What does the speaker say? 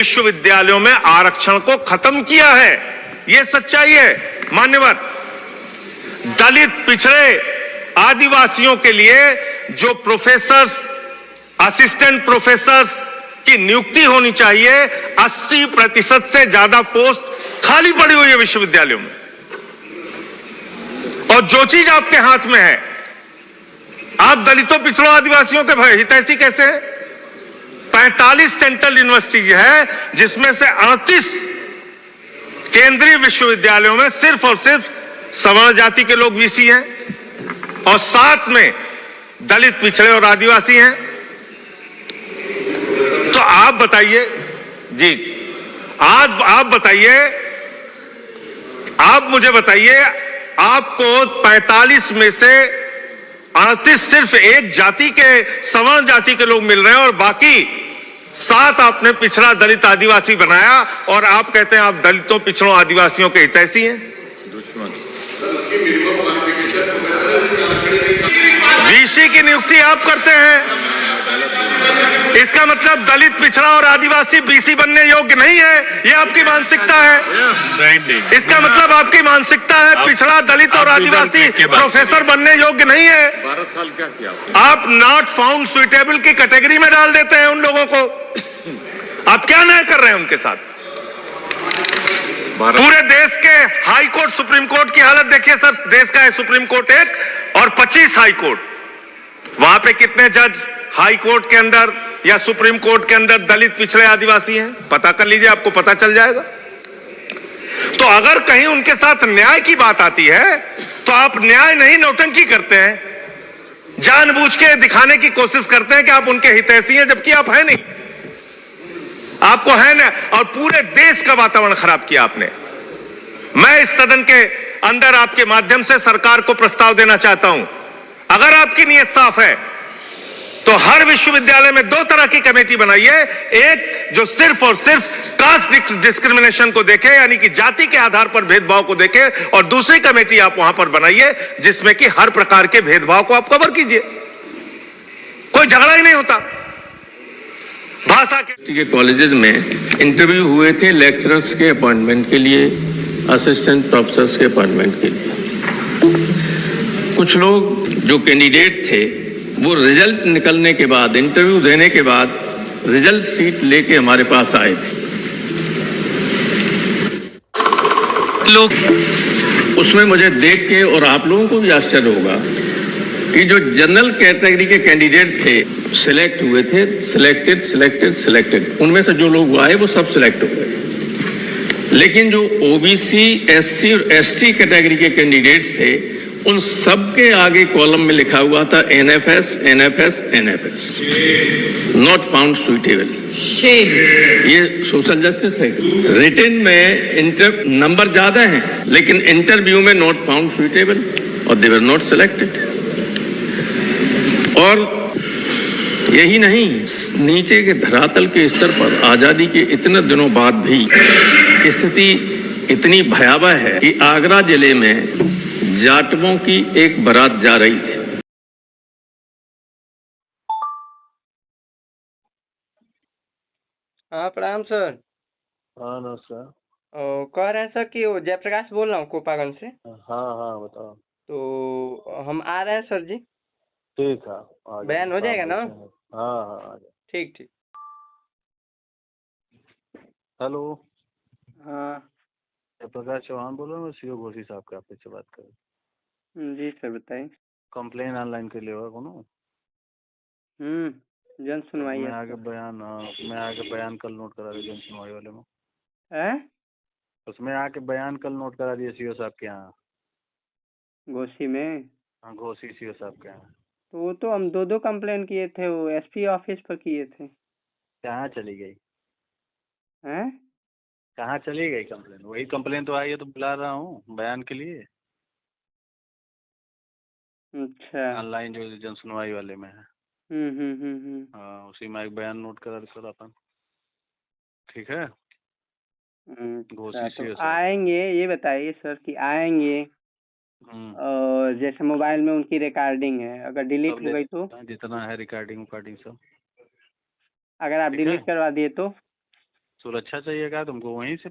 विश्वविद्यालयों में आरक्षण को खत्म किया है, यह सच्चाई है मान्यवर। दलित, पिछड़े, आदिवासियों के लिए जो प्रोफेसर्स, असिस्टेंट प्रोफेसर्स की नियुक्ति होनी चाहिए, 80% से ज्यादा पोस्ट खाली पड़ी हुई है विश्वविद्यालयों में। और जो चीज आपके हाथ में है, आप दलितों, पिछड़ों, आदिवासियों के हितैषी कैसे हैं? 45 सेंट्रल यूनिवर्सिटीज है, जिसमें से 38 केंद्रीय विश्वविद्यालयों में सिर्फ और सिर्फ सवर्ण जाति के लोग वीसी हैं और 7 में दलित, पिछड़े और आदिवासी हैं। तो आप बताइए जी, आप बताइए, आप मुझे बताइए, आपको 45 में से 38 सिर्फ एक जाति के, सवर्ण जाति के लोग मिल रहे हैं और बाकी 7 आपने पिछड़ा, दलित, आदिवासी बनाया और आप कहते हैं आप दलितों, पिछड़ों, आदिवासियों के हितैषी हैं। वीसी की नियुक्ति आप करते हैं, इसका मतलब दलित, पिछड़ा और आदिवासी बीसी बनने योग्य नहीं है, यह आपकी मानसिकता है। इसका मतलब आपकी मानसिकता है पिछड़ा, दलित और आदिवासी प्रोफेसर बनने योग्य नहीं है। 12 साल क्या किया आप नॉट फाउंड सुइटेबल की कैटेगरी में डाल देते हैं उन लोगों को। आप क्या न्याय कर रहे हैं उनके साथ? पूरे देश के हाई कोर्ट, सुप्रीम कोर्ट की हालत देखिए सर। देश का है सुप्रीम कोर्ट 1 और 25 हाई कोर्ट। वहां पे कितने जज हाई कोर्ट के अंदर या सुप्रीम कोर्ट के अंदर दलित, पिछड़े, आदिवासी हैं? पता कर लीजिए, आपको पता चल जाएगा। तो अगर कहीं उनके साथ न्याय की बात आती है तो आप न्याय नहीं, नौटंकी करते हैं, जानबूझ के दिखाने की कोशिश करते हैं कि आप उनके हितैषी हैं, जबकि आप हैं नहीं। आपको है ना, और पूरे देश का वातावरण खराब किया आपने। मैं इस सदन के अंदर आपके माध्यम से सरकार को प्रस्ताव देना चाहता हूं, अगर आपकी नीयत साफ है तो हर विश्वविद्यालय में 2 तरह की कमेटी बनाइए। एक जो सिर्फ और सिर्फ कास्ट डिस्क्रिमिनेशन को देखे, यानी कि जाति के आधार पर भेदभाव को देखे, और दूसरी कमेटी आप वहां पर बनाइए जिसमें कि हर प्रकार के भेदभाव को आप कवर कीजिए। कोई झगड़ा ही नहीं होता। भाषा के कॉलेजेस में इंटरव्यू हुए थे लेक्चरर्स के अपॉइंटमेंट के लिए, असिस्टेंट प्रोफेसर्स के अपॉइंटमेंट के लिए। कुछ लोग जो कैंडिडेट थे वो रिजल्ट निकलने के बाद, इंटरव्यू देने के बाद रिजल्ट शीट लेके हमारे पास आए थे। लोग उसमें मुझे देख के, और आप लोगों को भी आश्चर्य होगा कि जो जनरल कैटेगरी के कैंडिडेट थे, सिलेक्ट हुए थे, सिलेक्टेड, उनमें से जो लोग आए वो सब सिलेक्ट हो गए। लेकिन जो ओबीसी, एससी और एसटी कैटेगरी के कैंडिडेट्स थे, उन सब के आगे कॉलम में लिखा हुआ था NFS, नॉट फाउंड सुइटेबल। ये सोशल जस्टिस है। रिटन में नंबर ज्यादा हैं, लेकिन इंटरव्यू में नॉट फाउंड सुइटेबल और दे वर नॉट सिलेक्टेड। और यही नहीं, नीचे के धरातल के स्तर पर आजादी के इतने दिनों बाद भी स्थिति इतनी भयावह है कि आगरा जिले में जाटवों की एक बारात जा रही थी। हाँ प्रणाम सर। हाँ नमस्कार। कह रहे हैं सर कि वो जयप्रकाश बोल रहा हूँ कोपागंज से। हाँ बताओ। तो हम आ रहे हैं सर जी। ठीक है, बयान हो जाएगा ना? हाँ आ जाए। ठीक। हेलो, हाँ जयप्रकाश चौहान बोल रहा हूँ, मैं सीओ घोसी साहब के ऑफिस से बात कर रहा हूँ। जी सर बताइए। कंप्लेन ऑनलाइन के लिए होगा कोनो? जन सुनवाई मैं है। आगे बयान कल नोट करा दिया जन सुनवाई वाले में। उसमें आके बयान कल नोट करा दिए सीओ साहब के यहाँ, घोसी में। हाँ घोसी सीओ साहब के यहाँ। तो वो तो हम 2 कंप्लेन किए थे, वो एसपी ऑफिस पर किए थे। कहाँ चली गई? हैं? कहाँ चली गई कंप्लेन? वही कंप्लेन तो आई है, तो बुला रहा हूँ बयान के लिए। अच्छा, ऑनलाइन जो जन सुनवाई वाले में है। हाँ, उसी में एक बयान नोट करा सर अपन। ठीक है। अच्छा, तो आएंगे, ये बताइए सर कि आएंगे और जैसे मोबाइल में उनकी रिकॉर्डिंग है, अगर डिलीट हो गई तो? जितना है रिकॉर्डिंग सब, अगर आप डिलीट करवा दिए तो? सुरक्षा चाहिए क्या तुमको? वहीं से